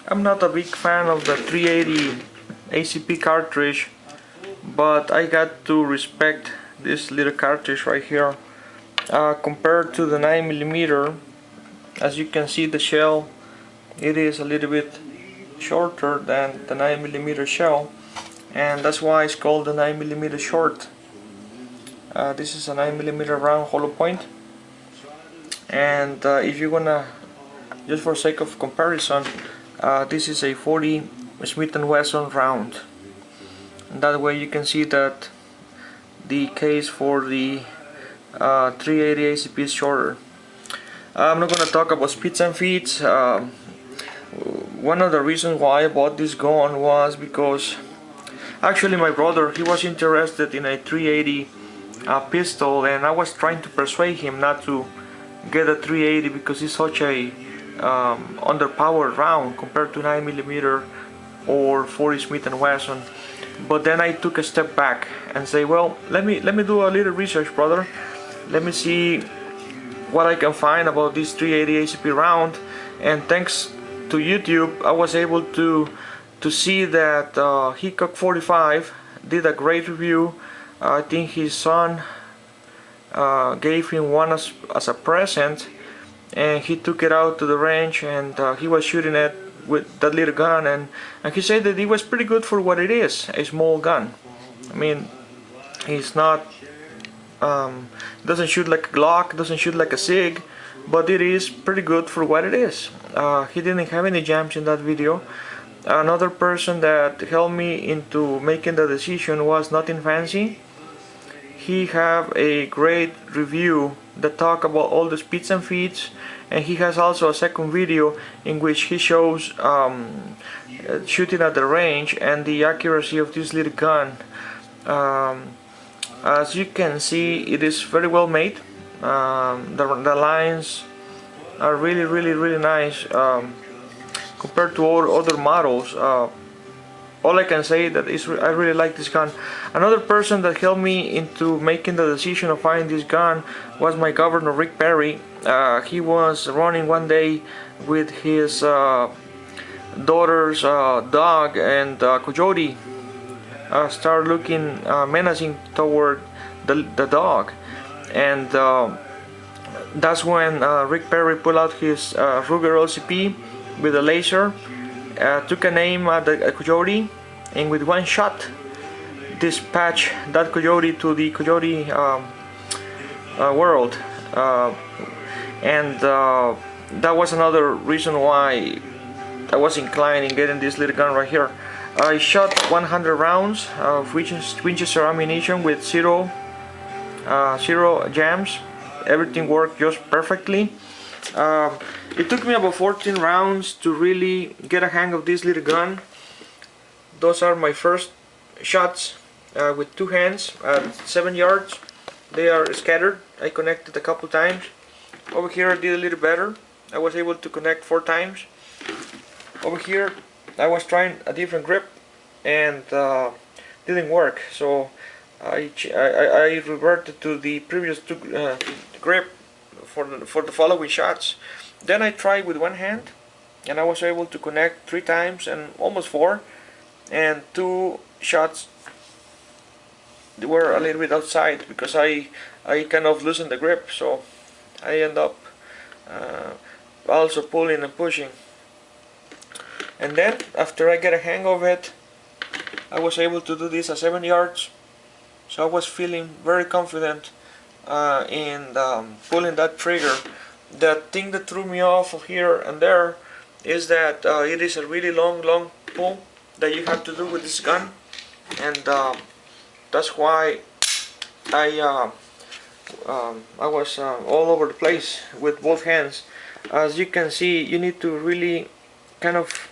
I'm not a big fan of the 380 ACP cartridge, but I got to respect this little cartridge right here. Compared to the 9mm, as you can see, the shell, it is a little bit shorter than the 9mm shell, and that's why it's called the 9mm short. This is a 9mm round hollow point, and if you're gonna, just for sake of comparison, this is a 40 Smith & Wesson round, and that way you can see that the case for the 380 ACP is shorter. I'm not going to talk about speeds and feeds. One of the reasons why I bought this gun was because actually my brother, he was interested in a 380 pistol, and I was trying to persuade him not to get a 380 because it's such a underpowered round compared to 9mm or 40 Smith & Wesson. But then I took a step back and say, well, let me do a little research, brother. Let me see what I can find about this 380 ACP round. And thanks to YouTube, I was able to see that Hickok 45 did a great review. I think his son gave him one as a present, and he took it out to the range, and he was shooting it with that little gun, and he said that it was pretty good for what it is, a small gun. I mean, it's not doesn't shoot like a Glock, doesn't shoot like a SIG, but it is pretty good for what it is. He didn't have any jams in that video. Another person that helped me into making the decision was Nothing Fancy. He have a great review that talk about all the speeds and feeds, and he has also a second video in which he shows shooting at the range and the accuracy of this little gun. As you can see, it is very well made. The lines are really nice compared to all other models. All I can say that is I really like this gun. Another person that helped me into making the decision of buying this gun was my governor, Rick Perry. He was running one day with his daughter's dog, and coyote started looking menacing toward the dog, and that's when Rick Perry pulled out his Ruger LCP with a laser, took an aim at the coyote, and with one shot dispatched that coyote to the coyote world. And that was another reason why I was inclined in getting this little gun right here. I shot 100 rounds of Winchester ammunition with zero jams. Everything worked just perfectly. It took me about 14 rounds to really get a hang of this little gun. Those are my first shots with two hands at 7 yards. They are scattered. I connected a couple times. Over here I did a little better. I was able to connect 4 times. Over here I was trying a different grip, and didn't work, so I reverted to the previous grip for the following shots. Then I tried with one hand, and I was able to connect 3 times and almost 4, and 2 shots were a little bit outside because I kind of loosened the grip, so I end up also pulling and pushing. And then after I get a hang of it, I was able to do this at 7 yards, so I was feeling very confident in pulling that trigger. The thing that threw me off of here and there is that it is a really long pull that you have to do with this gun, and that's why I was all over the place with both hands. As you can see, you need to really kind of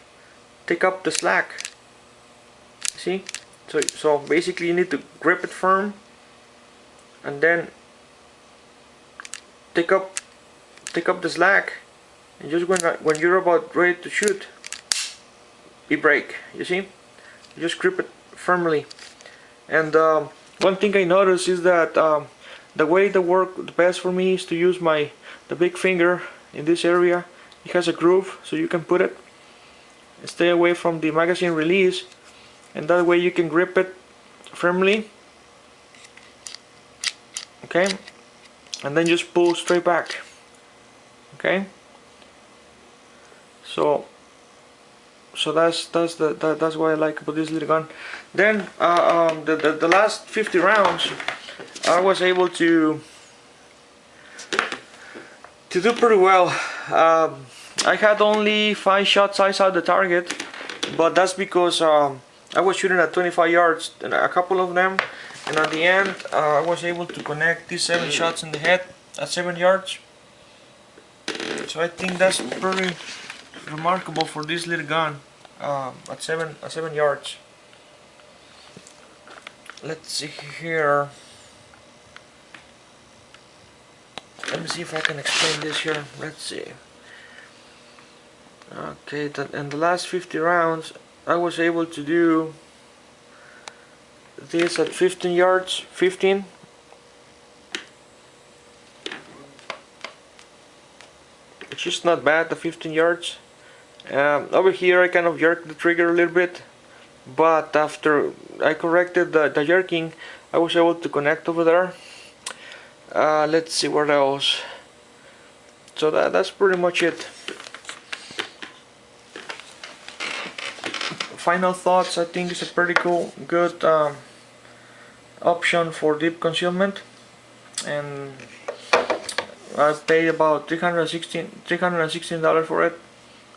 take up the slack. See? So basically you need to grip it firm, and then take up the slack, and just when you're about ready to shoot, you break. You see? You just grip it firmly. And one thing I noticed is that the way that worked the best for me is to use the big finger in this area It has a groove so you can put it, stay away from the magazine release, and that way you can grip it firmly, okay, and then just pull straight back, okay. So that's what I like about this little gun. Then the last 50 rounds I was able to do pretty well. I had only 5 shots inside the target, but that's because I was shooting at 25 yards and a couple of them, and at the end I was able to connect these 7 shots in the head at 7 yards. So I think that's pretty remarkable for this little gun at 7 yards. Let's see here. Let me see if I can explain this here. Let's see. Okay, in the last 50 rounds I was able to do this at 15 yards, 15. It's just not bad, the 15 yards. Over here I kind of jerked the trigger a little bit, but after I corrected the jerking, I was able to connect over there. Let's see what else. So that's pretty much it. Final thoughts, I think it's a pretty good option for deep concealment, and I paid about $316 for it,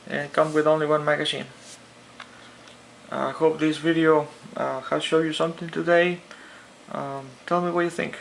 and it comes with only 1 magazine. I hope this video has shown you something today. Tell me what you think.